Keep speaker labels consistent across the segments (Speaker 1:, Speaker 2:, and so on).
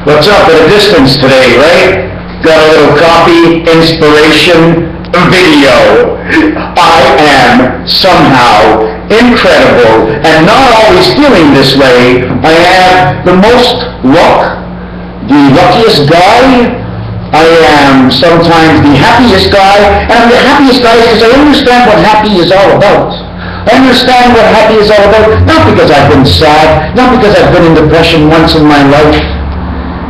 Speaker 1: What's up at a distance today, right? Got a little copy, inspiration, video. I am somehow incredible and not always feeling this way. I have the most luck, the luckiest guy. I am sometimes the happiest guy, and I'm the happiest guy because I understand what happy is all about. I understand what happy is all about, not because I've been sad, not because I've been in depression once in my life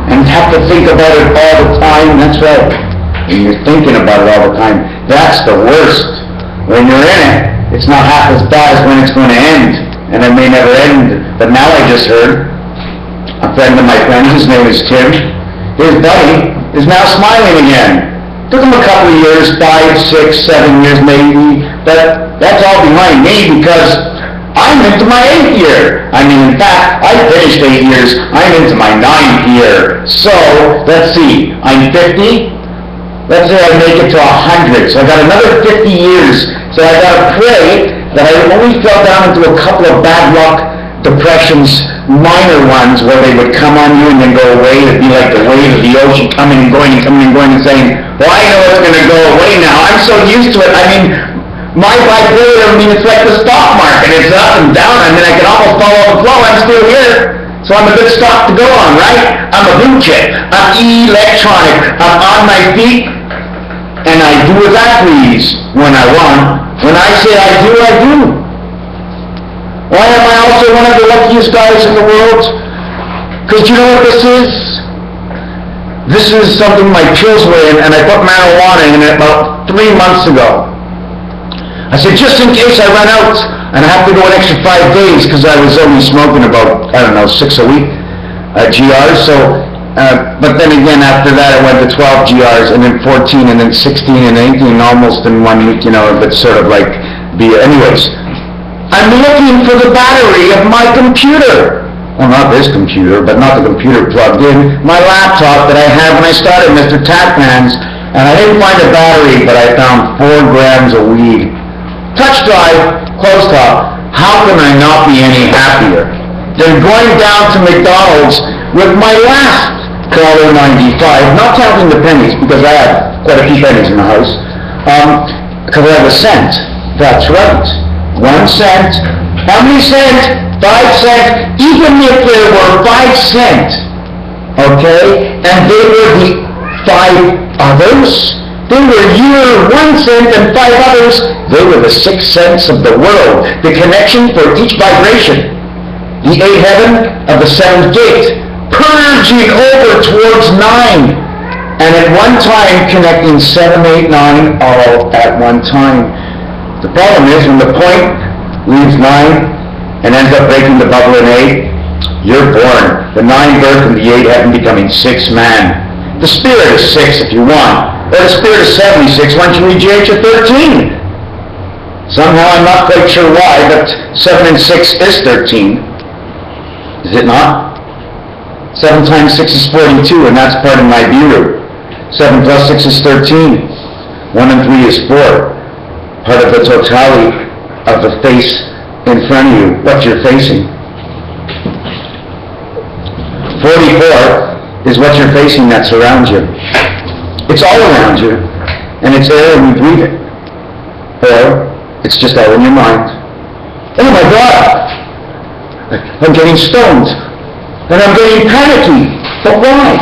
Speaker 1: and have to think about it all the time. That's right. When you're thinking about it all the time, that's the worst. When you're in it, it's not half as bad as when it's going to end, and it may never end. But now I just heard a friend of my friends, his name is Tim, his buddy is now smiling again. Took him a couple of years, 5, 6, 7 years maybe, but that's all behind me because I'm into my 8th year. I mean, in fact, I finished 8 years. I'm into my 9th year. So, let's see, I'm 50. Let's say I make it to 100. So I got another 50 years. So I got to pray that I only fell down into a couple of bad luck depressions, minor ones, where they would come on you and then go away. It'd be like the wave of the ocean coming and going and coming and going and saying, well, I know it's going to go away now. I'm so used to it. I mean, my bipolar, it's like the stock market. It's up and down. I mean, I can almost follow the flow. I'm still here. So I'm a good stock to go on, right? I'm a blue chip. I'm electronic. I'm on my feet. And I do as I please when I want. When I say I do, I do. Why am I also one of the luckiest guys in the world? Because you know what this is? This is something my pills were in, and I put marijuana in it about 3 months ago. I said, just in case I run out, and I have to go an extra 5 days, because I was only smoking about, 6 a week, GRs, so, but then again, after that, I went to 12 GRs, and then 14, and then 16, and 18, almost in 1 week, but sort of like, anyways. I'm looking for the battery of my computer. Well, not this computer, but not the computer plugged in. My laptop that I had when I started Mr. Tatman's, and I didn't find a battery, but I found 4 grams of weed. Touch drive, closed top. How can I not be any happier than going down to McDonald's with my last $1.95, not counting the pennies, because I have quite a few pennies in the house, because I have a cent. That's right. 1 cent. How many cents? 5 cents. Even if there were 5 cents, okay, and they were the 5 others, they were your 1 cent and 5 others, they were the 6 cents of the world, the connection for each vibration, the 8th heaven of the 7th gate, purging over towards 9, and at one time connecting 7, 8, 9 all at one time. The problem is when the point leaves 9 and ends up breaking the bubble in 8, you're born. The 9 birth and the 8 heaven becoming 6 man. The spirit is 6 if you want. Or the spirit is 76 once you reach the age of 13. Somehow I'm not quite sure why, but 7 and 6 is 13. Is it not? 7 times 6 is 42, and that's part of my view. 7 plus 6 is 13. 1 and 3 is 4. Part of the totality of the face in front of you, what you're facing. 44 is what you're facing that surrounds you. It's all around you, and it's air and we breathe it. Or it's just all in your mind. Oh my God! I'm getting stoned, and I'm getting panicky. But why?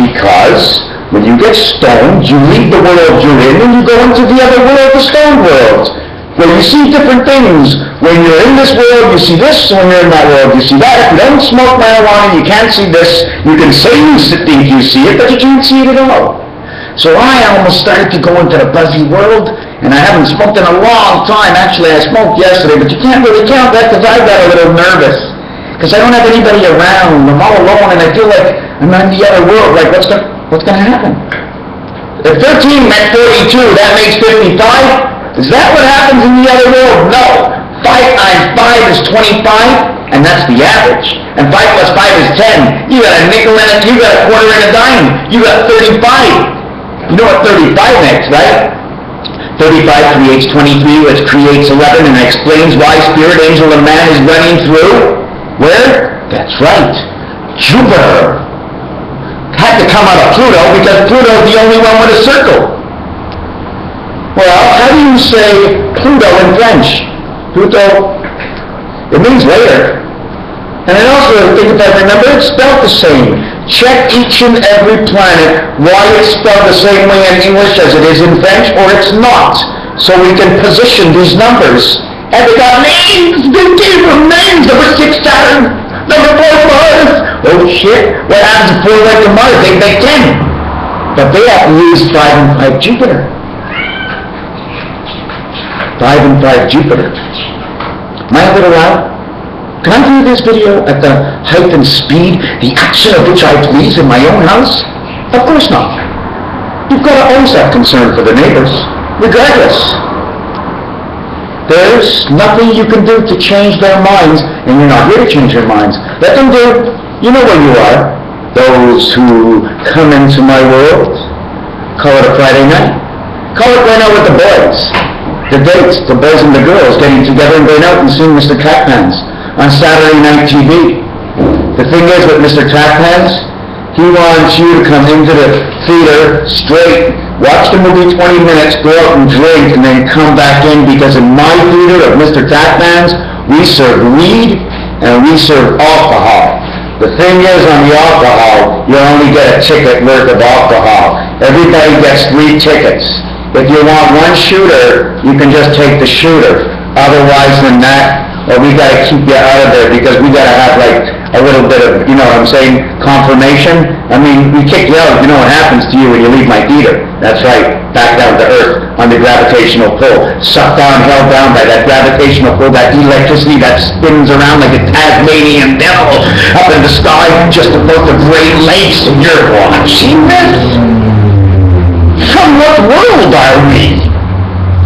Speaker 1: Because when you get stoned, you leave the world you're in and you go into the other world, the stone world, where you see different things. When you're in this world, you see this. When you're in that world, you see that. If you don't smoke marijuana, you can't see this. You can say you think you see it, but you can't see it at all. So I almost started to go into the buzzy world, and I haven't smoked in a long time. Actually, I smoked yesterday, but you can't really count that because I got a little nervous. Because I don't have anybody around. I'm all alone, and I feel like I'm in the other world. Like, what's going to happen? If 13 met 42, that makes 55. Is that what happens in the other world? No. 5 times 5 is 25, and that's the average. And 5 plus 5 is 10. You got a nickel in it, you got a quarter and a dime. You got 35. You know what 35 makes, right? 35 creates 23, which creates 11, and explains why spirit, angel, and man is running through. Where? That's right. Jupiter. come out of Pluto because Pluto's the only one with a circle. Well, how do you say Pluto in French? Pluto, it means later. And I also think, if I remember, it's spelled the same. Check each and every planet why it's spelled the same way in English as it is in French, or it's not. So we can position these numbers. And they got names! They gave them names! Number 6 Saturn! Number 4 Mars! Oh shit! What happens if 4 went to Mars? They make 10! But they have to use 5 and 5 Jupiter. 5 and 5 Jupiter. Am I a little loud? Can I do this video at the height and speed, the action of which I please in my own house? Of course not. You've got to always have concern for the neighbors, regardless. There's nothing you can do to change their minds, and you're not here to change their minds. Let them do. You know where you are. Those who come into my world. Call it a Friday night. Call it going out with the boys. The dates, the boys and the girls getting together and going out and seeing Mr. Catman's on Saturday night TV. The thing is with Mr. Catman's, he wants you to come into the theater straight, watch the movie 20 minutes, go out and drink, and then come back in, because in my theater of Mr. Catman's, we serve weed and we serve alcohol. The thing is, on the alcohol, you only get a ticket worth of alcohol. Everybody gets 3 tickets. If you want one shooter, you can just take the shooter. Otherwise than that, we got to keep you out of there, because we got to have like a little bit of, you know what I'm saying, confirmation. I mean, we kick you out, you know what happens to you when you leave my theater. That's right, back down to earth on the gravitational pull. Sucked down, held down by that gravitational pull, that electricity that spins around like a Tasmanian devil up in the sky just above the Great Lakes, and you're watching this? From what world are we?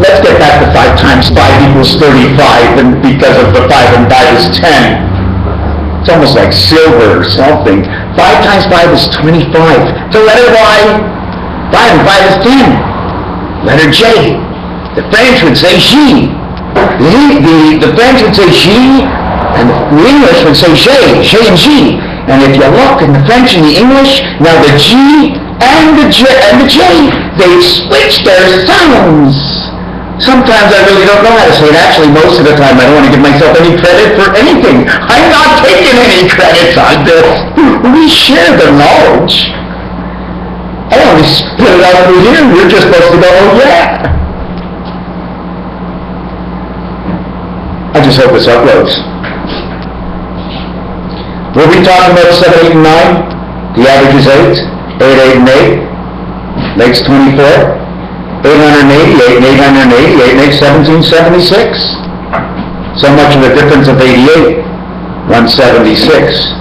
Speaker 1: Let's get back to 5 times 5 equals 35, and because of the 5 and 5 is 10. It's almost like silver or something. 5 times 5 is 25. The letter Y, 5 and 5 is 10. Letter J, the French would say J. The French would say J, and the English would say J and G. And if you look in the French and the English, now the G and the J, they switch their sounds. Sometimes I really don't know how to say it. Actually, most of the time I don't want to give myself any credit for anything. I'm not taking any credits on this. We share the knowledge. I only spit it out over here, and you're just supposed to go, oh yeah. I just hope this uploads. Were we talking about 7, 8, and 9? The average is 8. 8, 8, and 8. Makes 24. 888 and 888 makes 1776. So much of a difference of 88. 176.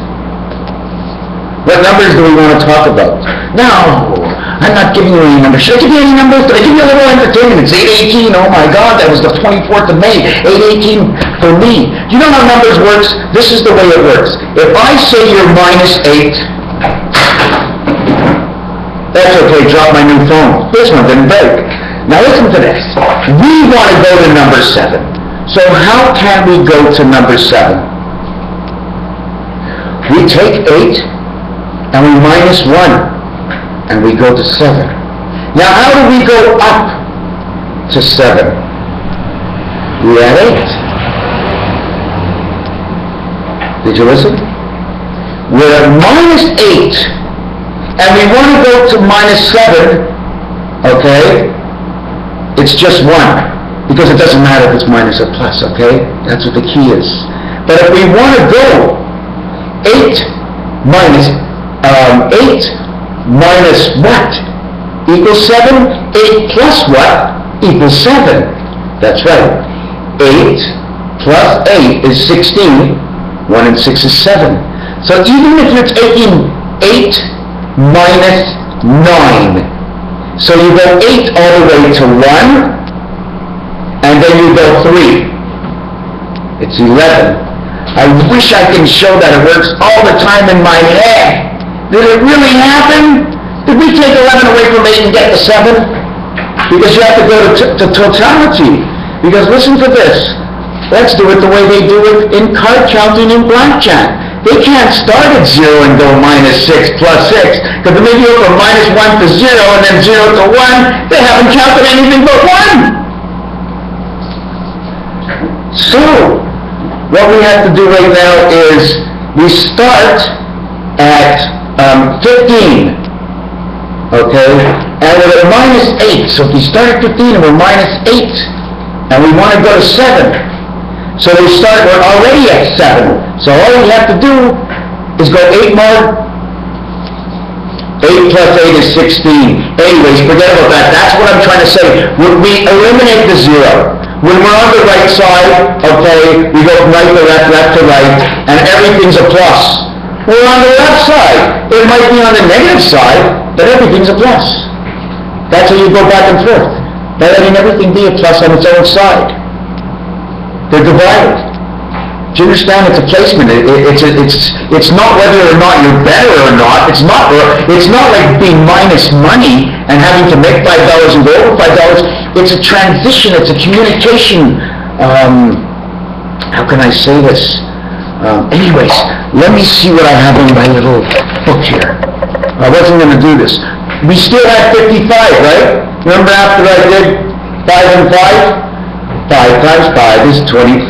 Speaker 1: What numbers do we want to talk about? No, I'm not giving you any numbers. Should I give you any numbers? Did I give you a little entertainment? It's 818. Oh my God, that was the 24th of May. 818 for me. Do you know how numbers works? This is the way it works. If I say you're minus 8, that's okay, drop my new phone. This one didn't break. Now listen to this. We want to go to number 7. So how can we go to number 7? We take 8 and we minus 1 and we go to 7. Now how do we go up to 7? We add 8. Did you listen? We're at minus 8. And we want to go to minus 7, okay? It's just 1, because it doesn't matter if it's minus or plus, okay? That's what the key is. But if we want to go 8 minus what? Equals 7. 8 plus what? Equals 7. That's right. 8 plus 8 is 16. 1 and 6 is 7. So even if you're taking 8 minus 9. So you go 8 all the way to 1, and then you go 3. It's 11. I wish I can show that it works all the time in my head. Did it really happen? Did we take 11 away from 8 and get to 7? Because you have to go to totality. Because listen to this. Let's do it the way they do it in card counting in blackjack. They they can't start at 0 and go minus 6 plus 6, because if they go from minus 1 to 0 and then 0 to 1, they haven't counted anything but 1. So, what we have to do right now is we start at 15, okay, and we're at minus 8. So if we start at 15 and we're minus 8, and we want to go to 7, so we're already at 7. So all we have to do is go 8 more. 8 plus 8 is 16. Anyways, forget about that. That's what I'm trying to say. When we eliminate the 0, when we're on the right side, okay, we go from right to left, left to right, and everything's a plus. We're on the left side. It might be on the negative side, but everything's a plus. That's how you go back and forth. By letting everything be a plus on its own side. They're divided. Do you understand? It's a placement. It's not whether or not you're better or not. It's not like being minus money and having to make $5 and go over $5. It's a transition. It's a communication. How can I say this? Anyways, let me see what I have in my little book here. I wasn't going to do this. We still had 55, right? Remember after I did 5 and 5? 5 times 5 is 25.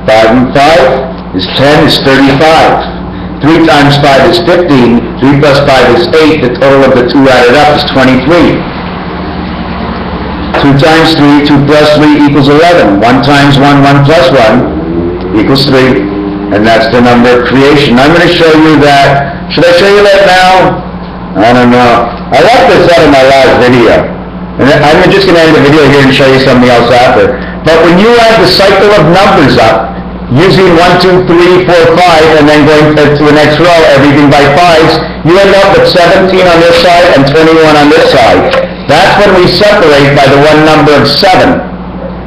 Speaker 1: 5 and 5 is 10, is 35. 3 times 5 is 15. 3 plus 5 is 8. The total of the two added up is 23. 2 times 3, 2 plus 3 equals 11. 1 times 1, 1 plus 1 equals 3. And that's the number of creation. I'm going to show you that. Should I show you that now? I don't know. I left this out of my last video. And I'm just going to end the video here and show you something else after. But when you add the cycle of numbers up, using 1, 2, 3, 4, 5, and then going to the next row, everything by 5s, you end up with 17 on this side and 21 on this side. That's when we separate by the one number of 7.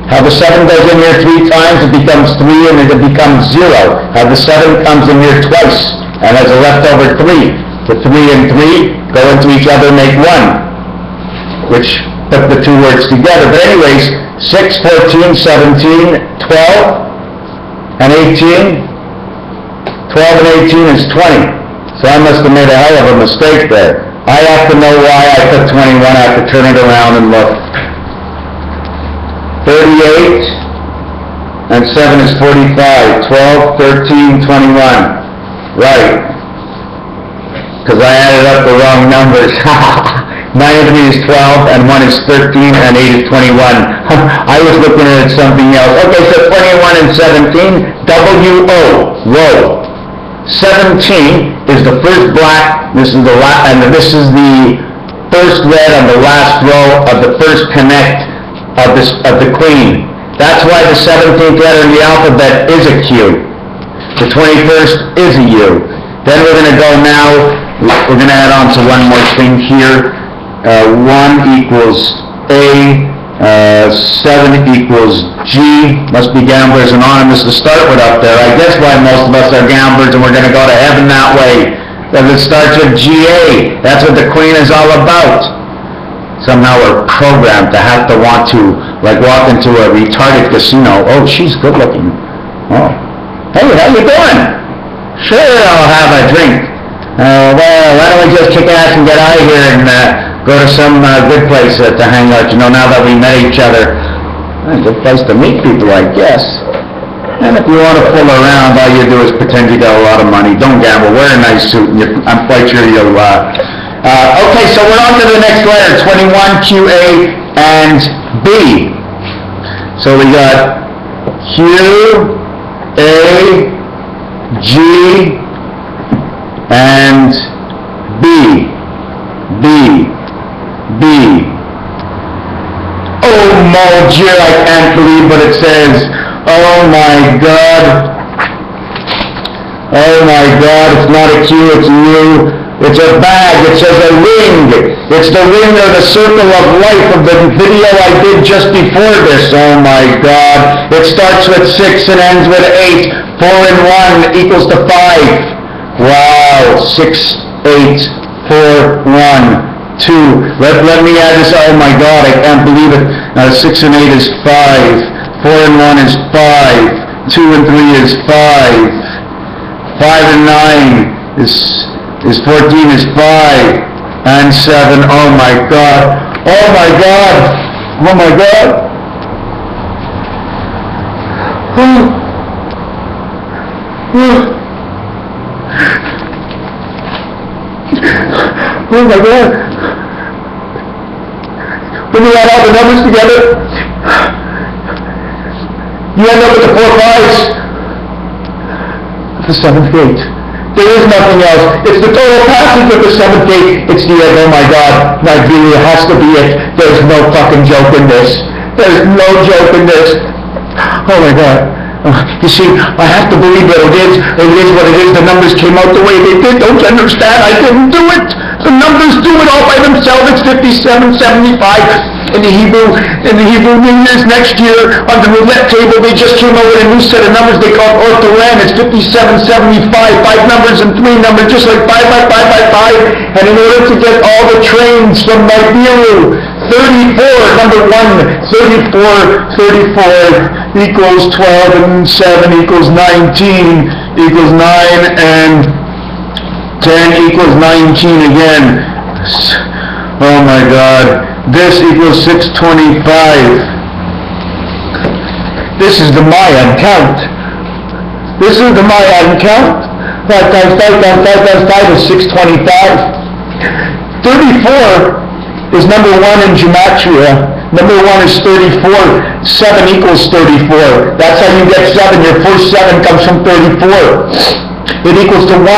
Speaker 1: How the 7 goes in here 3 times, it becomes 3, and it becomes 0. How the 7 comes in here twice, and has a leftover 3. The 3 and 3 go into each other, make 1, which put the two words together. But anyways, 6, 14, 17, 12, and 18. 12 and 18 is 20. So I must have made a hell of a mistake there. I have to know why I put 21. I have to turn it around and look. 38 and 7 is 45. 12, 13, 21. Right. Because I added up the wrong numbers. 9 and 3 is 12, and 1 is 13, and 8 is 21. I was looking at something else. Okay, so 21 and 17, W-O, row. 17 is the first black, this is the last, and this is the first red on the last row of the first connect of the queen. That's why the 17th letter in the alphabet is a Q. The 21st is a U. Then we're going to go now, we're going to add on to one more thing here. 1 equals A, 7 equals G. Must be Gamblers Anonymous to start with up there. I guess why most of us are gamblers and we're going to go to heaven that way. Because it starts with GA. That's what the Queen is all about. Somehow we're programmed to have to want to, like, walk into a retarded casino. Oh, she's good looking. Oh. Hey, how you doing? Sure, I'll have a drink. Well, why don't we just kick ass and get out of here and go to some good place to hang out, you know, now that we met each other. A good place to meet people, I guess. And if you want to fool around, all you do is pretend you got a lot of money. Don't gamble. Wear a nice suit, and I'm quite sure you'll... okay, so we're on to the next letter, 21, Q, A, and B. So we got Q, A, G, and B. B. B. Oh mon Dieu, I can't believe what it says. Oh my God. Oh my God, it's not a Q, it's a U. It's a bag, it says a ring. It's the ring or the circle of life of the video I did just before this. Oh my God. It starts with 6 and ends with 8. 4 and 1 equals to 5. Wow, 6, 8, 4, 1, 2. Let me add this. Oh my God, I can't believe it. 6 and 8 is 5. 4 and 1 is 5. 2 and 3 is 5. 5 and 9 is 14 is 5 and 7. Oh my God. Oh my God. Oh my God. Oh my God. When you add all the numbers together, you end up with the 4 5s. The 7th gate. There is nothing else. It's the total passage of the 7th gate. It's the end. Oh my God. Nigeria has to be it. There's no fucking joke in this. There's no joke in this. Oh my God. You see, I have to believe that it is what it is. The numbers came out the way they did. Don't you understand? I didn't do it. The numbers do it all by themselves. It's 57, 75. In the Hebrew New Year's next year, on the roulette table, they just came out with a new set of numbers they call orthoran. It's 57, 75, 5 numbers and 3 numbers, just like 5 by 5 by 5. And in order to get all the trains from Nibiru, 34, number 1, 34 equals 12, and 7 equals 19, equals 9, and 10 equals 19 again. Oh my God. This equals 625. This is the Mayan count. This is the Mayan count. 5 times 5 times 5 times 5 is 625. 34 is number 1 in gematria. Number 1 is 34. 7 equals 34. That's how you get 7. Your first 7 comes from 34. It equals to 1.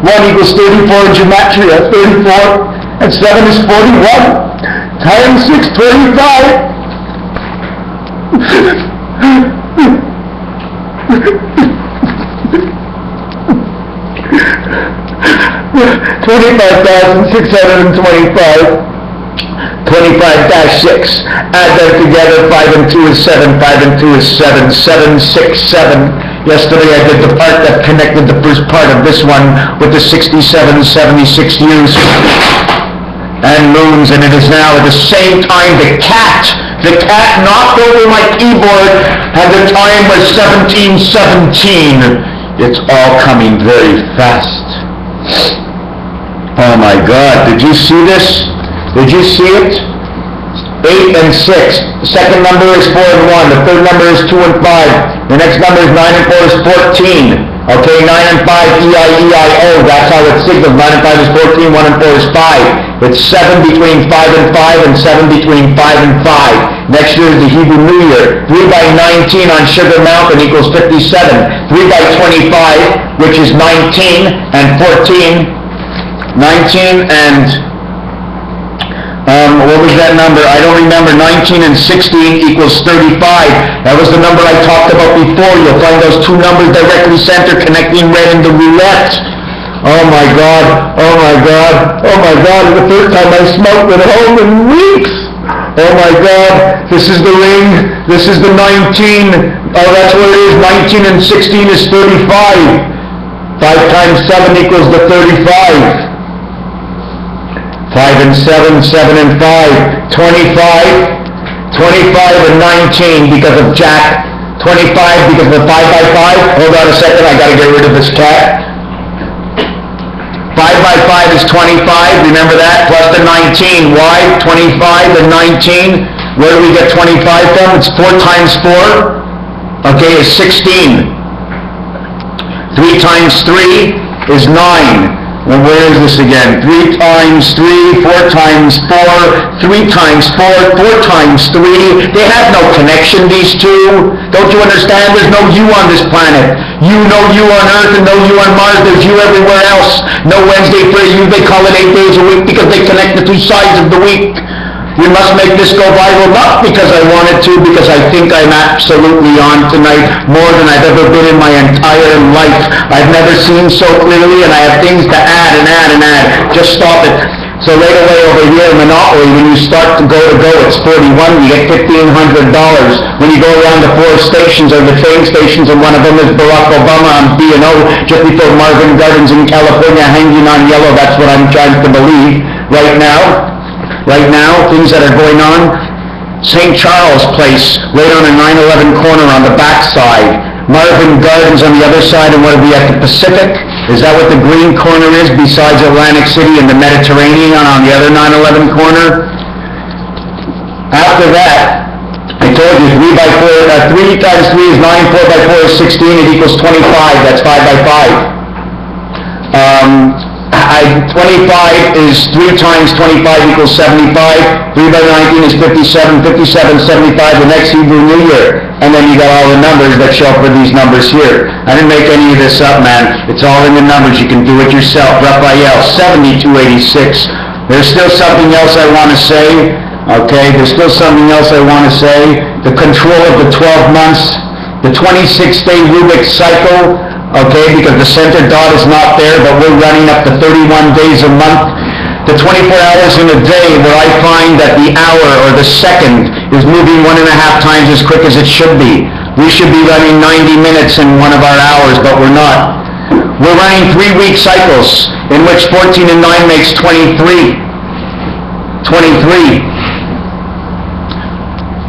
Speaker 1: 1 equals 34 in gematria. 34. And 7 is 41 times 625. 25,625. 25-6. Add them together. 5 and 2 is 7. 5 and 2 is 7. 7, 6, 7. Yesterday I did the part that connected the first part of this one with the 67, 76 years and moons, and it is now at the same time the cat knocked over my keyboard, and the time was 17:17. It's all coming very fast. Oh my God, did you see this? Did you see it? 8 and 6. The second number is 4 and 1. The third number is 2 and 5. The next number is 9 and 4 is 14. Okay, 9 and 5, E-I-E-I-O. That's how it signals. 9 and 5 is 14, 1 and 4 is 5. It's 7 between 5 and 5, and 7 between 5 and 5. Next year is the Hebrew New Year. 3 by 19 on Sugar Mountain equals 57. 3 by 25, which is 19, and 14. 19 and... what was that number? I don't remember. 19 and 16 equals 35. That was the number I talked about before. You'll find those two numbers directly center connecting red in the roulette. Oh my God. Oh my God. Oh my God. The first time I smoked at home in weeks. Oh my God. This is the ring. This is the 19. Oh, that's what it is. 19 and 16 is 35. 5 times 7 equals the 35. 5 and 7, 7 and 5, 25 and 19 because of Jack, 25 because of the 5 by 5, hold on a second, I gotta get rid of this cat. 5 by 5 is 25, remember that, plus the 19, why? 25 and 19, where do we get 25 from? It's 4 times 4, okay, is 16. 3 times 3 is 9. Well, where is this again? 3 times 3, 4 times 4, 3 times 4, 4 times 3. They have no connection, these two. Don't you understand? There's no you on this planet. You know you on Earth and no you on Mars. There's you everywhere else. No Wednesday for you. They call it 8 days a week because they connect the 2 sides of the week. We must make this go viral, not because I want it to, because I think I'm absolutely on tonight more than I've ever been in my entire life. I've never seen so clearly, and I have things to add and add and add. Just stop it. So right away over here, Monopoly, when you start to go, it's 41, you get $1,500. When you go around the 4 stations or the train stations, and one of them is Barack Obama on B&O, just before Marvin Gardens in California, hanging on yellow, that's what I'm trying to believe right now. Right now, things that are going on, St. Charles Place, right on a 9/11 corner on the backside, Marvin Gardens on the other side, and what are we at, the Pacific? Is that what the green corner is besides Atlantic City and the Mediterranean on the other 9/11 corner? After that, I told you 3 by 4, 3 times 3 is 9, 4 by 4 is 16, it equals 25, that's 5 by 5. 25 is 3 times 25 equals 75, 3 by 19 is 57, 57, 75, the next Hebrew New Year. And then you got all the numbers that show for these numbers here. I didn't make any of this up, man. It's all in the numbers. You can do it yourself. Raphael, 7286. There's still something else I want to say. Okay, there's still something else I want to say. The control of the 12 months, the 26-day Rubik cycle, okay, because the center dot is not there, but we're running up to 31 days a month. The 24 hours in a day where I find that the hour or the second is moving 1.5 times as quick as it should be. We should be running 90 minutes in one of our hours, but we're not. We're running 3-week cycles in which 14 and 9 makes 23.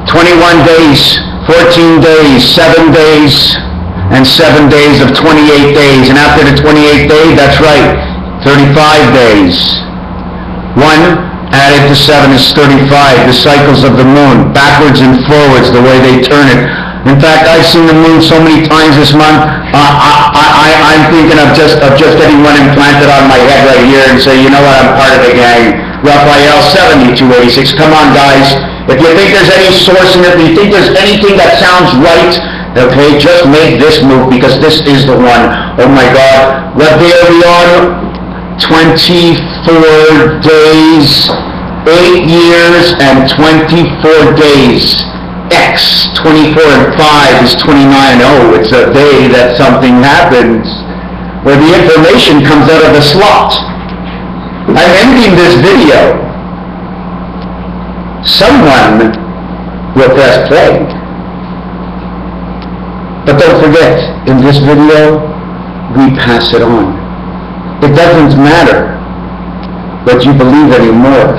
Speaker 1: 21 days, 14 days, 7 days, and 7 days of 28 days. And after the 28th day, that's right, 35 days. 1 added to 7 is 35, the cycles of the moon, backwards and forwards, the way they turn it. In fact, I've seen the moon so many times this month, I'm thinking of just getting one implanted on my head right here and say, you know what, I'm part of the gang. Raphael, 7286, come on guys. If you think there's any source in it, if you think there's anything that sounds right, okay, just make this move because this is the one. Oh my God, what day are we on? 24 days, 8 years and 24 days. X, 24 and 5 is 29. Oh, it's a day that something happens where the information comes out of the slot. I'm ending this video. Someone will press play. But don't forget, in this video, we pass it on. It doesn't matter what you believe anymore.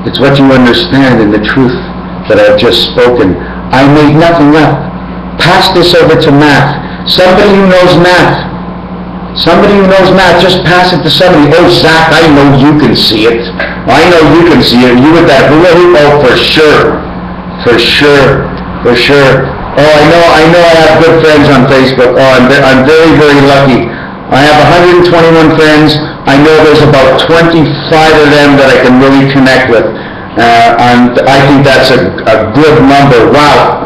Speaker 1: It's what you understand in the truth that I've just spoken. I made nothing up. Pass this over to math. Somebody who knows math. Somebody who knows math, just pass it to somebody. Oh, Zach, I know you can see it. I know you can see it. You with that hula hoop? Oh, for sure. For sure. For sure. Oh, I know I have good friends on Facebook. Oh, I'm very, very lucky. I have 121 friends. I know there's about 25 of them that I can really connect with. And I think that's a good number. Wow.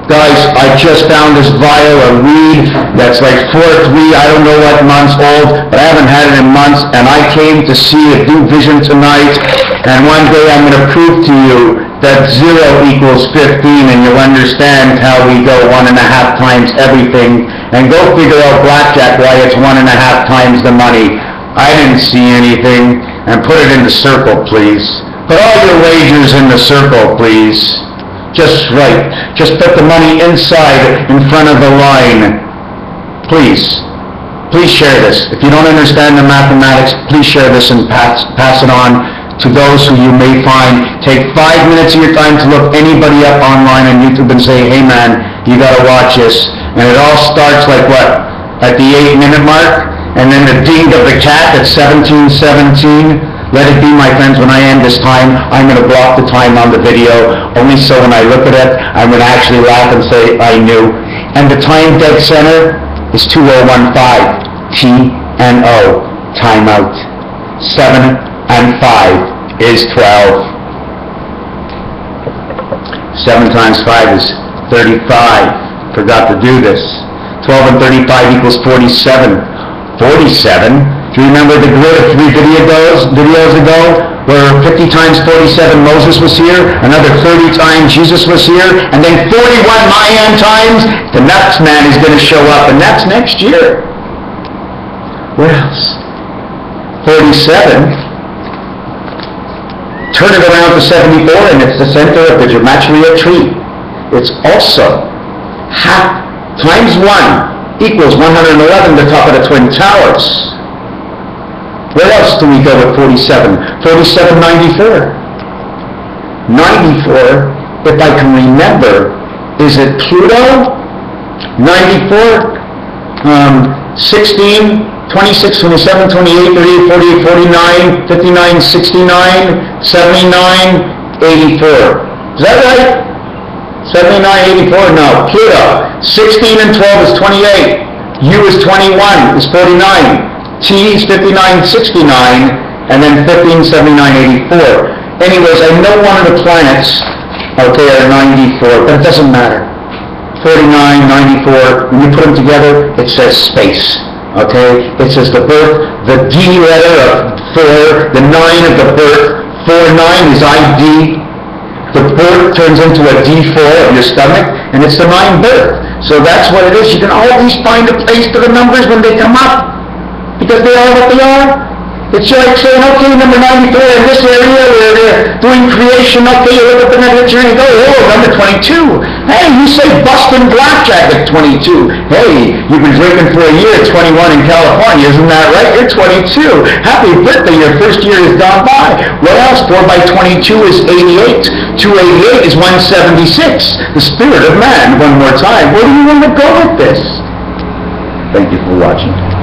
Speaker 1: Guys, I just found this vial of weed that's like 4.3, I don't know what months old, but I haven't had it in months, and I came to see a new vision tonight, and one day I'm going to prove to you that 0 equals 15, and you'll understand how we go 1.5 times everything, and go figure out blackjack why it's 1.5 times the money. I didn't see anything, and put it in the circle, please. Put all your wagers in the circle, please. Just right. Just put the money inside in front of the line. Please. Please share this. If you don't understand the mathematics, please share this and pass it on to those who you may find. Take 5 minutes of your time to look anybody up online on YouTube and say, hey man, you gotta watch this. And it all starts like what? At the 8-minute mark? And then the ding of the cat at 17:17. Let it be, my friends, when I end this time, I'm going to block the time on the video, only so when I look at it, I'm going to actually laugh and say, I knew. And the time dead center is 2015, T-N-O, timeout. 7 and 5 is 12. 7 times 5 is 35. Forgot to do this. 12 and 35 equals 47. 47? Do you remember the grid of 3 videos ago where 50 times 47 Moses was here, another 30 times Jesus was here, and then 41 Mayan times the next man is going to show up, and that's next year. What else? 47. Turn it around to 74 and it's the center of the gematria tree. It's also half times 1 equals 111, the top of the Twin Towers. Where else do we go with 47? 47, 94. 94, if I can remember, is it Pluto 94, 16, 26, 27, 28, 38, 48, 49, 59, 69, 79, 84. Is that right? 79, 84? No. Pluto. 16 and 12 is 28. U is 21, is 49. T is 59, 69, and then 15, 79, 84. Anyways, I know one of the planets, okay, are 94, but it doesn't matter. 49, 94, when you put them together, it says space, okay? It says the birth, the D letter of 4, the 9 of the birth, 4-9 is ID. The birth turns into a D4 of your stomach, and it's the 9 birth. So that's what it is. You can always find a place to the numbers when they come up, because they are what they are. It's like saying, okay, number 94 in this area where they're doing creation, okay, you look up in that picture and you go, oh, number 22. Hey, you say Boston Blackjack at 22. Hey, you've been drinking for a year at 21 in California, isn't that right? You're 22. Happy birthday, your first year is gone by. What else? 4 by 22 is 88. 288 is 176. The spirit of man, one more time. Where do you want to go with this? Thank you for watching.